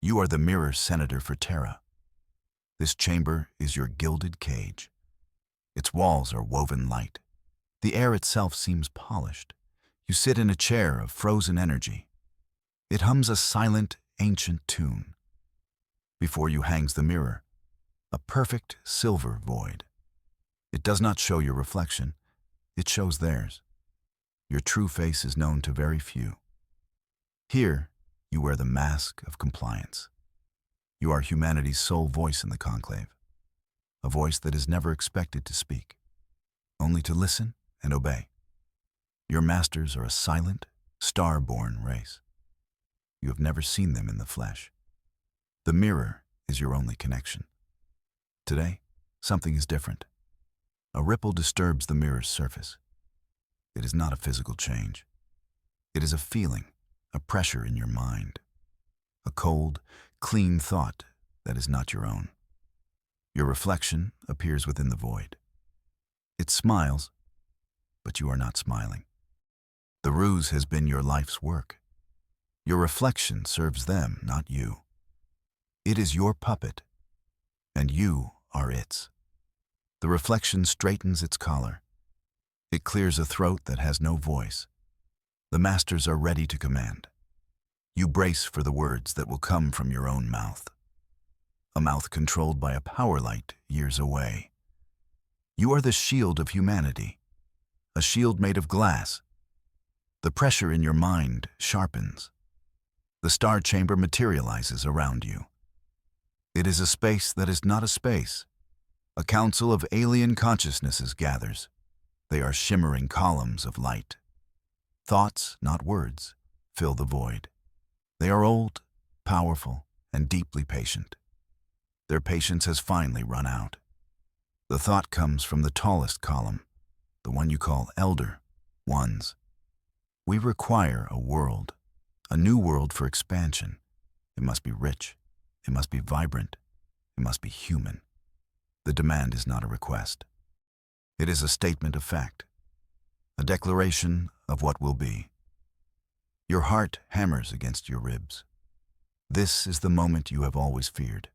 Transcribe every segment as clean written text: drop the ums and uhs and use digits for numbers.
You are the mirror senator for Terra. This chamber is your gilded cage. Its walls are woven light. The air itself seems polished. You sit in a chair of frozen energy. It hums a silent, ancient tune. Before you hangs the mirror, a perfect silver void. It does not show your reflection, it shows theirs. Your true face is known to very few. Here, you wear the mask of compliance. You are humanity's sole voice in the conclave, a voice that is never expected to speak, only to listen and obey. Your masters are a silent, star-born race. You have never seen them in the flesh. The mirror is your only connection. Today, something is different. A ripple disturbs the mirror's surface. It is not a physical change. It is a feeling, a pressure in your mind. A cold, clean thought that is not your own. Your reflection appears within the void. It smiles, but you are not smiling. The ruse has been your life's work. Your reflection serves them, not you. It is your puppet, and you are its. The reflection straightens its collar. It clears a throat that has no voice. The masters are ready to command. You brace for the words that will come from your own mouth. A mouth controlled by a power light years away. You are the shield of humanity, a shield made of glass. The pressure in your mind sharpens. The star chamber materializes around you. It is a space that is not a space. A council of alien consciousnesses gathers. They are shimmering columns of light. Thoughts, not words, fill the void. They are old, powerful, and deeply patient. Their patience has finally run out. The thought comes from the tallest column, the one you call Elder Ones. We require a world, a new world for expansion. It must be rich. It must be vibrant. It must be human. The demand is not a request. It is a statement of fact, a declaration of what will be. Your heart hammers against your ribs. This is the moment you have always feared.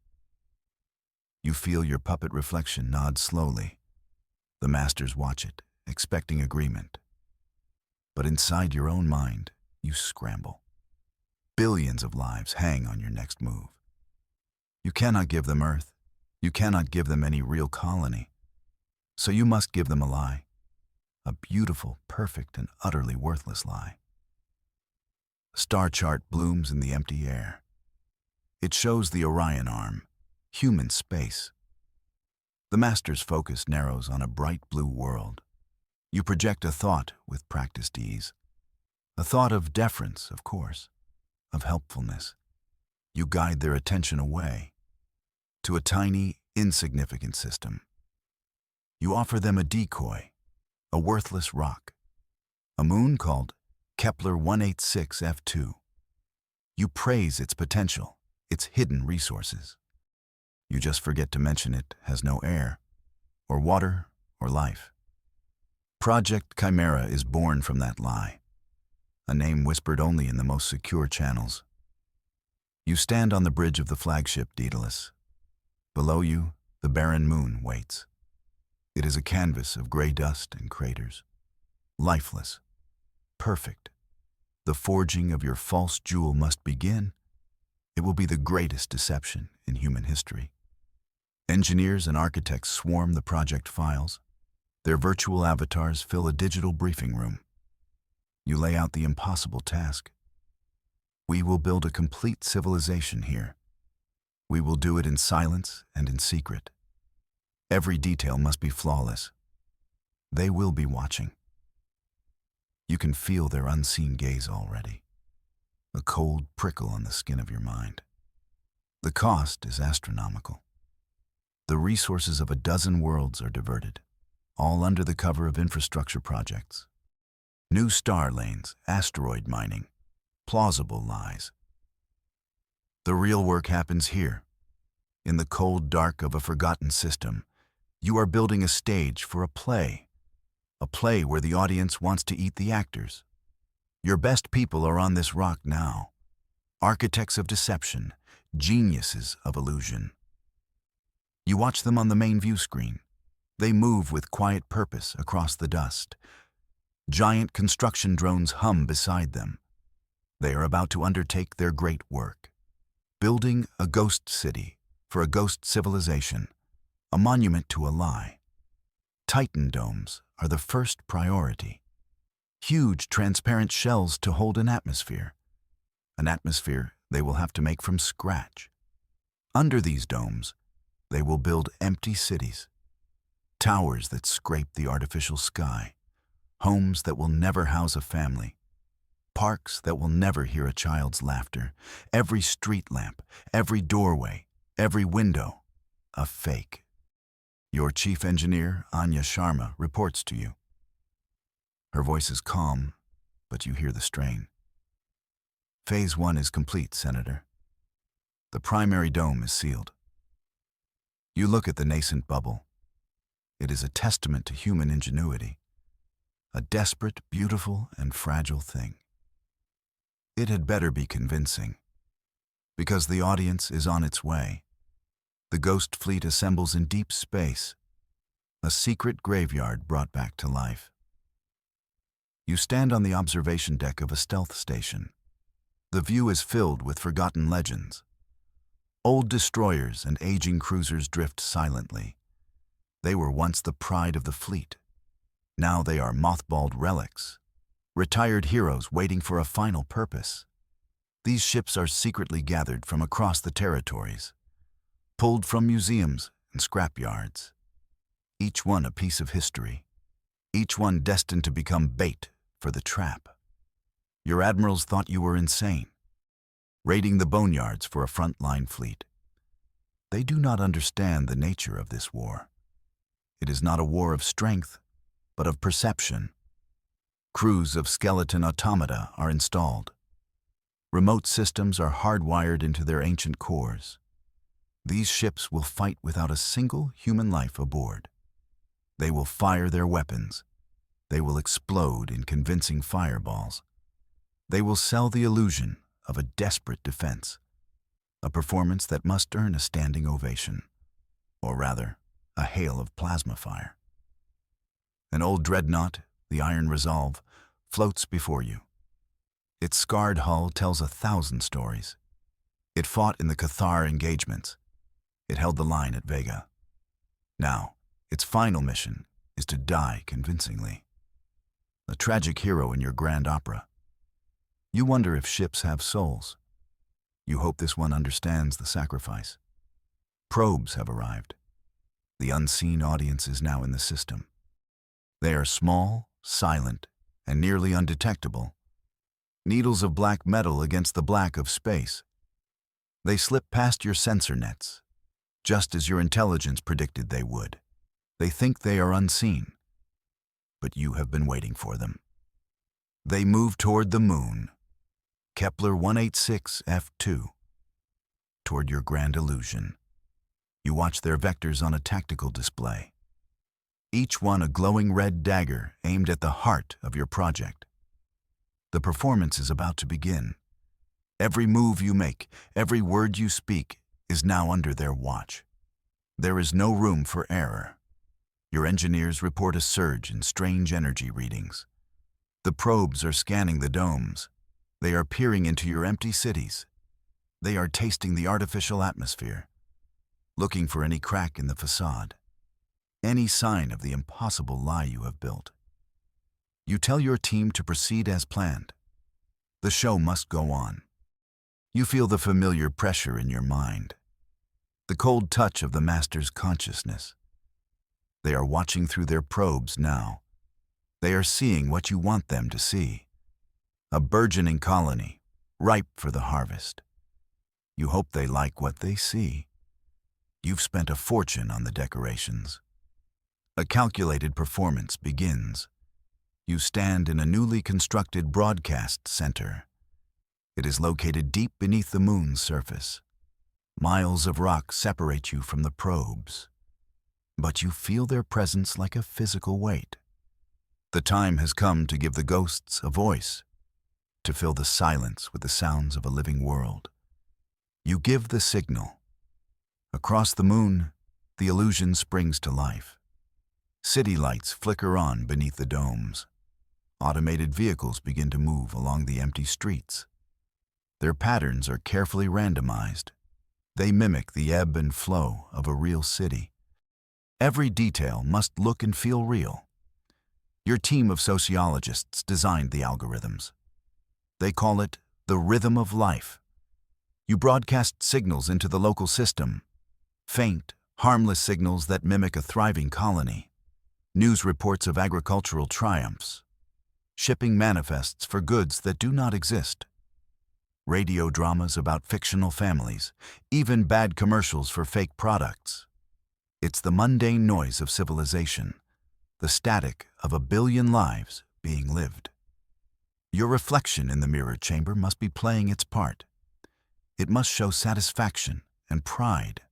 You feel your puppet reflection nod slowly. The masters watch it, expecting agreement. But inside your own mind, you scramble. Billions of lives hang on your next move. You cannot give them Earth. You cannot give them any real colony. So you must give them a lie. A beautiful, perfect, and utterly worthless lie. A star chart blooms in the empty air. It shows the Orion Arm, human space. The master's focus narrows on a bright blue world. You project a thought with practiced ease. A thought of deference, of course, of helpfulness. You guide their attention away to a tiny, insignificant system. You offer them a decoy, a worthless rock, a moon called Kepler 186F2. You praise its potential, its hidden resources. You just forget to mention it has no air, or water, or life. Project Chimera is born from that lie, a name whispered only in the most secure channels. You stand on the bridge of the flagship Daedalus. Below you, the barren moon waits. It is a canvas of gray dust and craters. Lifeless. Perfect. The forging of your false jewel must begin. It will be the greatest deception in human history. Engineers and architects swarm the project files. Their virtual avatars fill a digital briefing room. You lay out the impossible task. We will build a complete civilization here. We will do it in silence and in secret. Every detail must be flawless. They will be watching. You can feel their unseen gaze already, a cold prickle on the skin of your mind. The cost is astronomical. The resources of a dozen worlds are diverted, all under the cover of infrastructure projects. New star lanes, asteroid mining, plausible lies. The real work happens here. In the cold dark of a forgotten system, you are building a stage for a play where the audience wants to eat the actors. Your best people are on this rock now. Architects of deception, geniuses of illusion. You watch them on the main view screen. They move with quiet purpose across the dust. Giant construction drones hum beside them. They are about to undertake their great work. Building a ghost city for a ghost civilization, a monument to a lie. Titan domes are the first priority. Huge transparent shells to hold an atmosphere they will have to make from scratch. Under these domes, they will build empty cities, towers that scrape the artificial sky, homes that will never house a family, parks that will never hear a child's laughter, every street lamp, every doorway, every window, a fake. Your chief engineer, Anya Sharma, reports to you. Her voice is calm, but you hear the strain. Phase 1 is complete, Senator. The primary dome is sealed. You look at the nascent bubble. It is a testament to human ingenuity, a desperate, beautiful, and fragile thing. It had better be convincing, because the audience is on its way. The ghost fleet assembles in deep space, a secret graveyard brought back to life. You stand on the observation deck of a stealth station. The view is filled with forgotten legends. Old destroyers and aging cruisers drift silently. They were once the pride of the fleet. Now they are mothballed relics, retired heroes waiting for a final purpose. These ships are secretly gathered from across the territories, pulled from museums and scrapyards. Each one a piece of history, each one destined to become bait for the trap. Your admirals thought you were insane, raiding the boneyards for a frontline fleet. They do not understand the nature of this war. It is not a war of strength, but of perception. Crews of skeleton automata are installed. Remote systems are hardwired into their ancient cores. These ships will fight without a single human life aboard. They will fire their weapons. They will explode in convincing fireballs. They will sell the illusion of a desperate defense, a performance that must earn a standing ovation, or rather, a hail of plasma fire. An old dreadnought, the Iron Resolve, floats before you. Its scarred hull tells 1,000 stories. It fought in the Cathar engagements. It held the line at Vega. Now, its final mission is to die convincingly. A tragic hero in your grand opera. You wonder if ships have souls. You hope this one understands the sacrifice. Probes have arrived. The unseen audience is now in the system. They are small, silent, and nearly undetectable. Needles of black metal against the black of space. They slip past your sensor nets, just as your intelligence predicted they would. They think they are unseen, but you have been waiting for them. They move toward the moon, Kepler 186 F2, toward your grand illusion. You watch their vectors on a tactical display, each one a glowing red dagger aimed at the heart of your project. The performance is about to begin. Every move you make, every word you speak, is now under their watch. There is no room for error. Your engineers report a surge in strange energy readings. The probes are scanning the domes. They are peering into your empty cities. They are tasting the artificial atmosphere, looking for any crack in the facade, any sign of the impossible lie you have built. You tell your team to proceed as planned. The show must go on. You feel the familiar pressure in your mind, the cold touch of the master's consciousness. They are watching through their probes now. They are seeing what you want them to see. A burgeoning colony, ripe for the harvest. You hope they like what they see. You've spent a fortune on the decorations. A calculated performance begins. You stand in a newly constructed broadcast center. It is located deep beneath the moon's surface. Miles of rock separate you from the probes, but you feel their presence like a physical weight. The time has come to give the ghosts a voice, to fill the silence with the sounds of a living world. You give the signal. Across the moon, the illusion springs to life. City lights flicker on beneath the domes. Automated vehicles begin to move along the empty streets. Their patterns are carefully randomized. They mimic the ebb and flow of a real city. Every detail must look and feel real. Your team of sociologists designed the algorithms. They call it the rhythm of life. You broadcast signals into the local system. Faint, harmless signals that mimic a thriving colony. News reports of agricultural triumphs. Shipping manifests for goods that do not exist. Radio dramas about fictional families, even bad commercials for fake products. It's the mundane noise of civilization, the static of a billion lives being lived. Your reflection in the mirror chamber must be playing its part. It must show satisfaction and pride.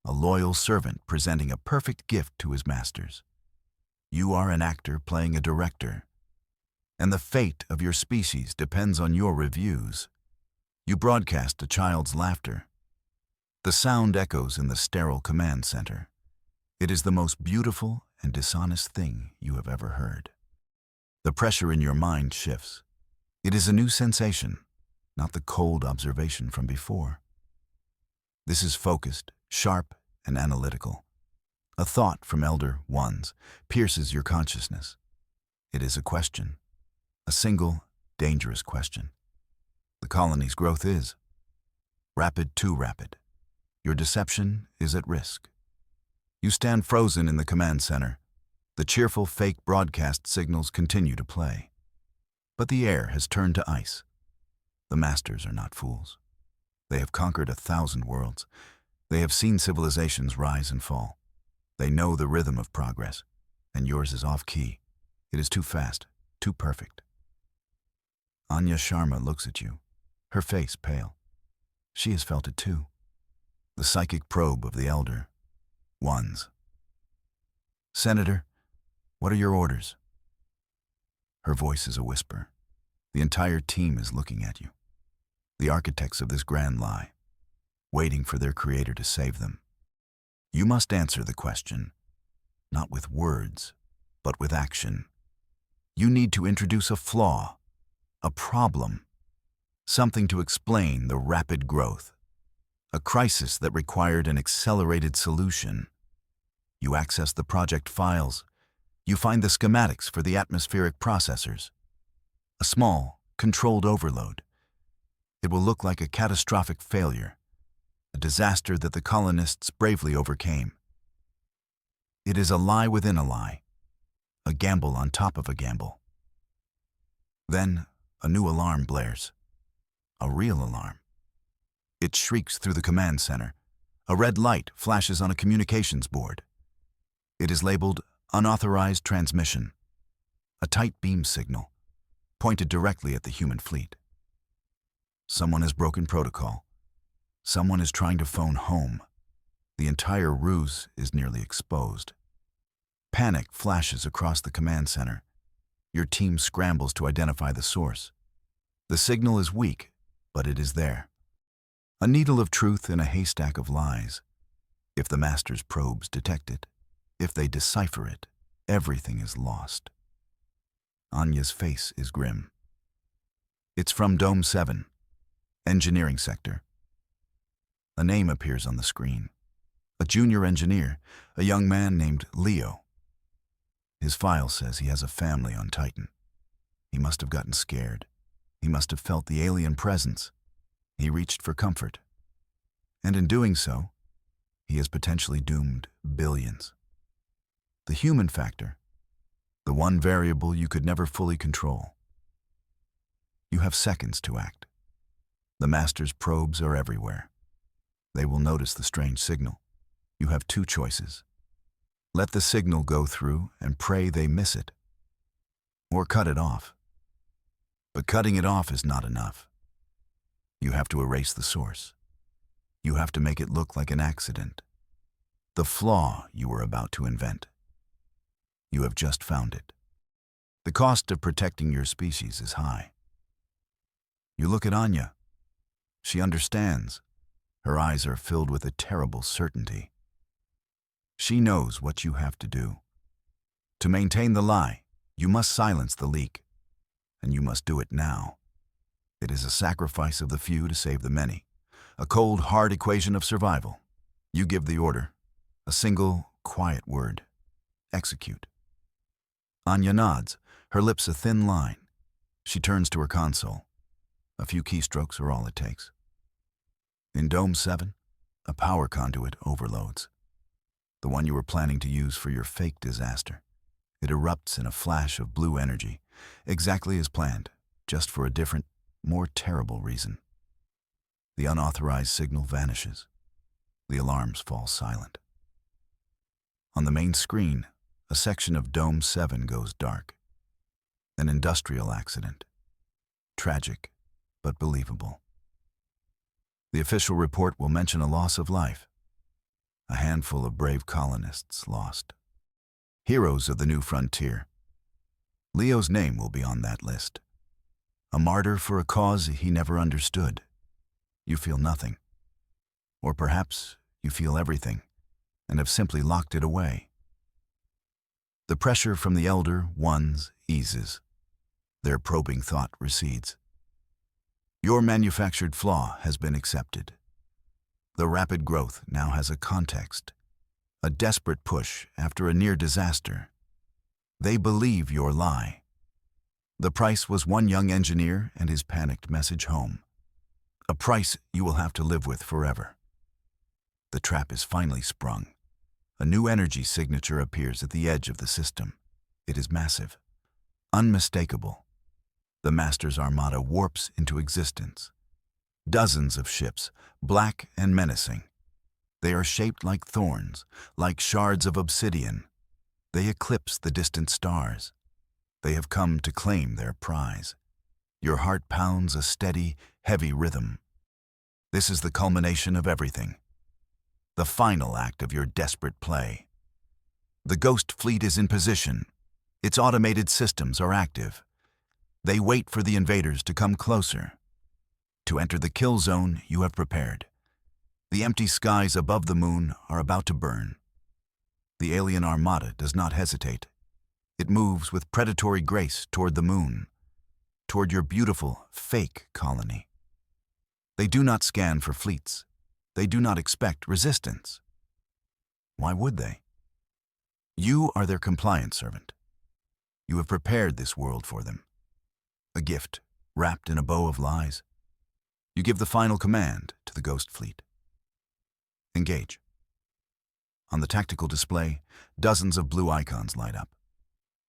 A loyal servant presenting a perfect gift to his masters. You are an actor playing a director, and the fate of your species depends on your reviews. You broadcast a child's laughter. The sound echoes in the sterile command center. It is the most beautiful and dishonest thing you have ever heard. The pressure in your mind shifts. It is a new sensation, not the cold observation from before. This is focused, sharp, and analytical. A thought from Elder Ones pierces your consciousness. It is a question, a single, dangerous question. The colony's growth is rapid, too rapid. Your deception is at risk. You stand frozen in the command center. The cheerful fake broadcast signals continue to play. But the air has turned to ice. The masters are not fools. They have conquered 1,000 worlds. They have seen civilizations rise and fall. They know the rhythm of progress, and yours is off-key. It is too fast, too perfect. Anya Sharma looks at you, her face pale. She has felt it too. The psychic probe of the Elder Ones. Senator, what are your orders? Her voice is a whisper. The entire team is looking at you. The architects of this grand lie, waiting for their creator to save them. You must answer the question, not with words, but with action. You need to introduce a flaw, a problem, something to explain the rapid growth, a crisis that required an accelerated solution. You access the project files. You find the schematics for the atmospheric processors. A small, controlled overload. It will look like a catastrophic failure, a disaster that the colonists bravely overcame. It is a lie within a lie, a gamble on top of a gamble. Then, a new alarm blares. A real alarm. It shrieks through the command center. A red light flashes on a communications board. It is labeled Unauthorized Transmission. A tight beam signal, pointed directly at the human fleet. Someone has broken protocol. Someone is trying to phone home. The entire ruse is nearly exposed. Panic flashes across the command center. Your team scrambles to identify the source. The signal is weak, but it is there. A needle of truth in a haystack of lies. If the master's probes detect it, if they decipher it, everything is lost. Anya's face is grim. It's from Dome 7, engineering sector. A name appears on the screen. A junior engineer, a young man named Leo. His file says he has a family on Titan. He must have gotten scared. He must have felt the alien presence. He reached for comfort. And in doing so, he has potentially doomed billions. The human factor, the one variable you could never fully control. You have seconds to act. The master's probes are everywhere. They will notice the strange signal. You have two choices. Let the signal go through and pray they miss it. Or cut it off. But cutting it off is not enough. You have to erase the source. You have to make it look like an accident. The flaw you were about to invent. You have just found it. The cost of protecting your species is high. You look at Anya. She understands. Her eyes are filled with a terrible certainty. She knows what you have to do. To maintain the lie, you must silence the leak, and you must do it now. It is a sacrifice of the few to save the many, a cold, hard equation of survival. You give the order, a single, quiet word: execute. Anya nods, her lips a thin line. She turns to her console. A few keystrokes are all it takes. In Dome 7, a power conduit overloads. The one you were planning to use for your fake disaster. It erupts in a flash of blue energy, exactly as planned, just for a different, more terrible reason. The unauthorized signal vanishes. The alarms fall silent. On the main screen, a section of Dome 7 goes dark. An industrial accident. Tragic, but believable. The official report will mention a loss of life. A handful of brave colonists lost. Heroes of the new frontier. Leo's name will be on that list. A martyr for a cause he never understood. You feel nothing. Or perhaps you feel everything, and have simply locked it away. The pressure from the elder ones eases. Their probing thought recedes. Your manufactured flaw has been accepted. The rapid growth now has a context, a desperate push after a near disaster. They believe your lie. The price was one young engineer and his panicked message home. A price you will have to live with forever. The trap is finally sprung. A new energy signature appears at the edge of the system. It is massive, unmistakable. The Master's Armada warps into existence. Dozens of ships, black and menacing. They are shaped like thorns, like shards of obsidian. They eclipse the distant stars. They have come to claim their prize. Your heart pounds a steady, heavy rhythm. This is the culmination of everything. The final act of your desperate play. The Ghost Fleet is in position. Its automated systems are active. They wait for the invaders to come closer. To enter the kill zone you have prepared. The empty skies above the moon are about to burn. The alien armada does not hesitate. It moves with predatory grace toward the moon, toward your beautiful, fake colony. They do not scan for fleets. They do not expect resistance. Why would they? You are their compliance servant. You have prepared this world for them. A gift wrapped in a bow of lies. You give the final command to the Ghost Fleet. Engage. On the tactical display, dozens of blue icons light up.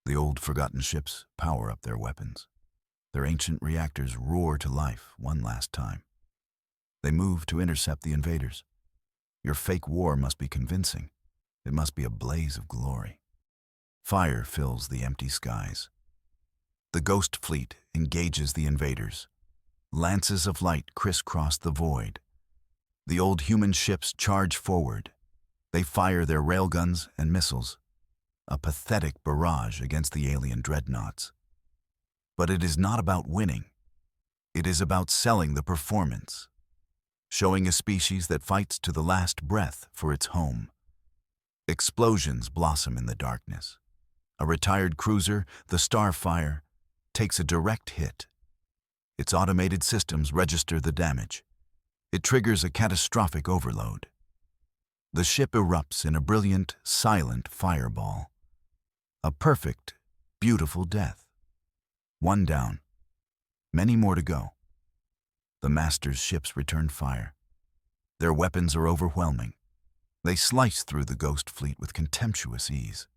The old forgotten ships power up their weapons. Their ancient reactors roar to life one last time. They move to intercept the invaders. Your fake war must be convincing. It must be a blaze of glory. Fire fills the empty skies. The Ghost Fleet engages the invaders. Lances of light crisscross the void. The old human ships charge forward. They fire their railguns and missiles. A pathetic barrage against the alien dreadnoughts. But it is not about winning. It is about selling the performance. Showing a species that fights to the last breath for its home. Explosions blossom in the darkness. A retired cruiser, the Starfire, takes a direct hit. Its automated systems register the damage. It triggers a catastrophic overload. The ship erupts in a brilliant, silent fireball. A perfect, beautiful death. One down. Many more to go. The Master's ships return fire. Their weapons are overwhelming. They slice through the Ghost Fleet with contemptuous ease.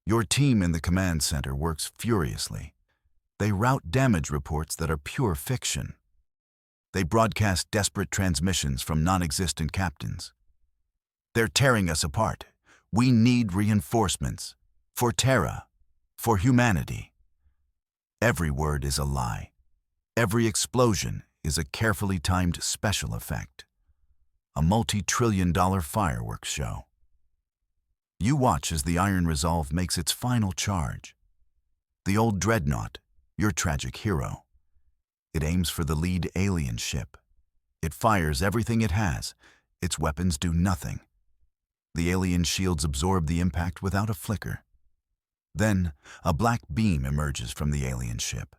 Your team in the command center works furiously. They route damage reports that are pure fiction. They broadcast desperate transmissions from non-existent captains. They're tearing us apart. We need reinforcements. For Terra. For humanity. Every word is a lie. Every explosion is a carefully timed special effect. A multi-trillion-dollar fireworks show. You watch as the Iron Resolve makes its final charge. The old dreadnought, your tragic hero. It aims for the lead alien ship. It fires everything it has. Its weapons do nothing. The alien shields absorb the impact without a flicker. Then, a black beam emerges from the alien ship.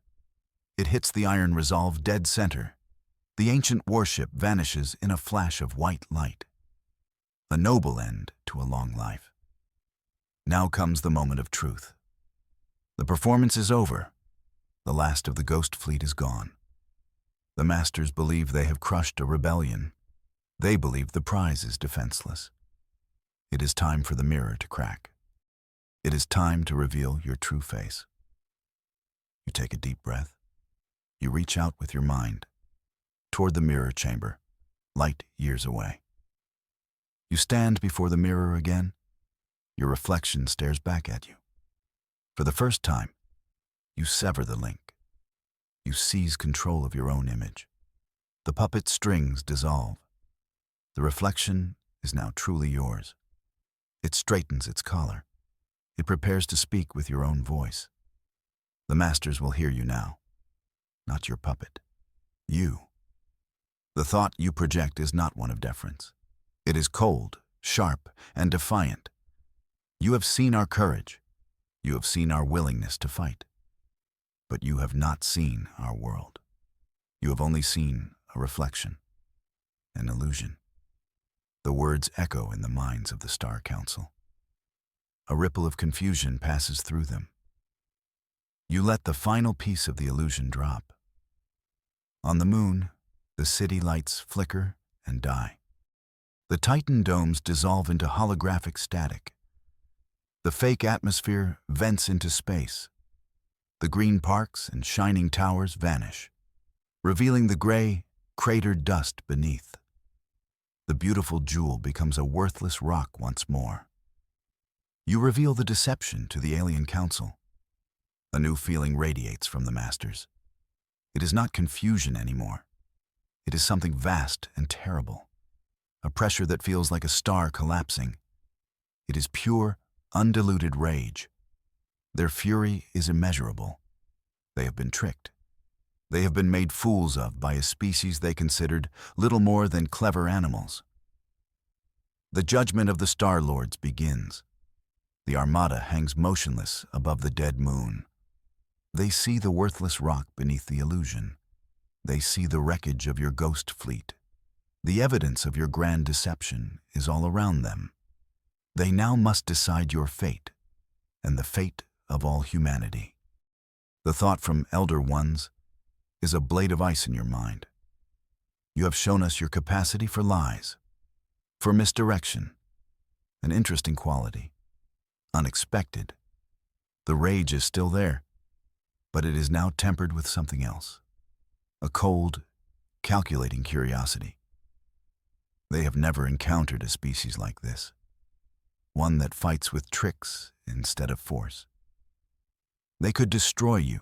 It hits the Iron Resolve dead center. The ancient warship vanishes in a flash of white light. A noble end to a long life. Now comes the moment of truth. The performance is over. The last of the Ghost Fleet is gone. The Masters believe they have crushed a rebellion. They believe the prize is defenseless. It is time for the mirror to crack. It is time to reveal your true face. You take a deep breath. You reach out with your mind toward the mirror chamber, light years away. You stand before the mirror again. Your reflection stares back at you. For the first time, you sever the link. You seize control of your own image. The puppet strings dissolve. The reflection is now truly yours. It straightens its collar. It prepares to speak with your own voice. The Masters will hear you now. Not your puppet. You. The thought you project is not one of deference. It is cold, sharp, and defiant. You have seen our courage. You have seen our willingness to fight. But you have not seen our world. You have only seen a reflection, an illusion. The words echo in the minds of the Star Council. A ripple of confusion passes through them. You let the final piece of the illusion drop. On the moon, the city lights flicker and die. The Titan domes dissolve into holographic static. The fake atmosphere vents into space. The green parks and shining towers vanish, revealing the gray, cratered dust beneath. The beautiful jewel becomes a worthless rock once more. You reveal the deception to the Alien Council. A new feeling radiates from the Masters. It is not confusion anymore. It is something vast and terrible. A pressure that feels like a star collapsing. It is pure, undiluted rage. Their fury is immeasurable. They have been tricked. They have been made fools of by a species they considered little more than clever animals. The judgment of the Star Lords begins. The Armada hangs motionless above the dead moon. They see the worthless rock beneath the illusion. They see the wreckage of your ghost fleet. The evidence of your grand deception is all around them. They now must decide your fate, and the fate of all humanity. The thought from Elder Ones is a blade of ice in your mind. You have shown us your capacity for lies, for misdirection, an interesting quality, unexpected. The rage is still there, but it is now tempered with something else, a cold, calculating curiosity. They have never encountered a species like this, one that fights with tricks instead of force. They could destroy you,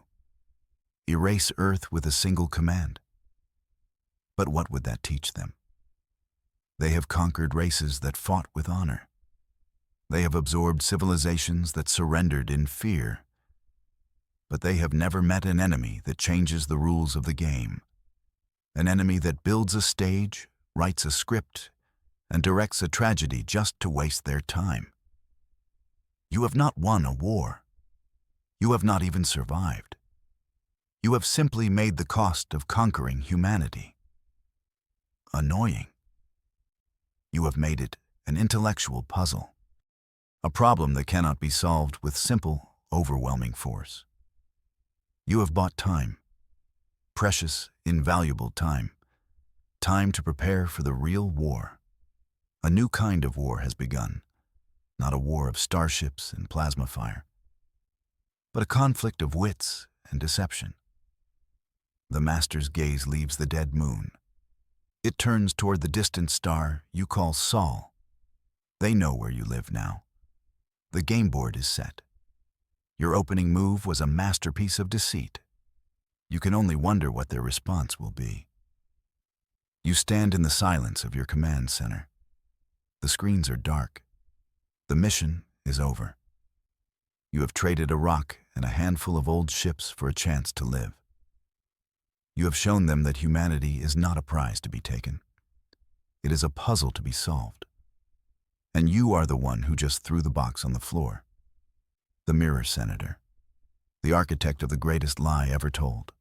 erase Earth with a single command. But what would that teach them? They have conquered races that fought with honor. They have absorbed civilizations that surrendered in fear. But they have never met an enemy that changes the rules of the game. An enemy that builds a stage, writes a script, and directs a tragedy just to waste their time. You have not won a war. You have not even survived. You have simply made the cost of conquering humanity annoying. You have made it an intellectual puzzle, a problem that cannot be solved with simple, overwhelming force. You have bought time, precious, invaluable time, time to prepare for the real war. A new kind of war has begun, not a war of starships and plasma fire, but a conflict of wits and deception. The Master's gaze leaves the dead moon. It turns toward the distant star you call Sol. They know where you live now. The game board is set. Your opening move was a masterpiece of deceit. You can only wonder what their response will be. You stand in the silence of your command center. The screens are dark. The mission is over. You have traded a rock and a handful of old ships for a chance to live. You have shown them that humanity is not a prize to be taken. It is a puzzle to be solved. And you are the one who just threw the box on the floor. The mirror senator. The architect of the greatest lie ever told.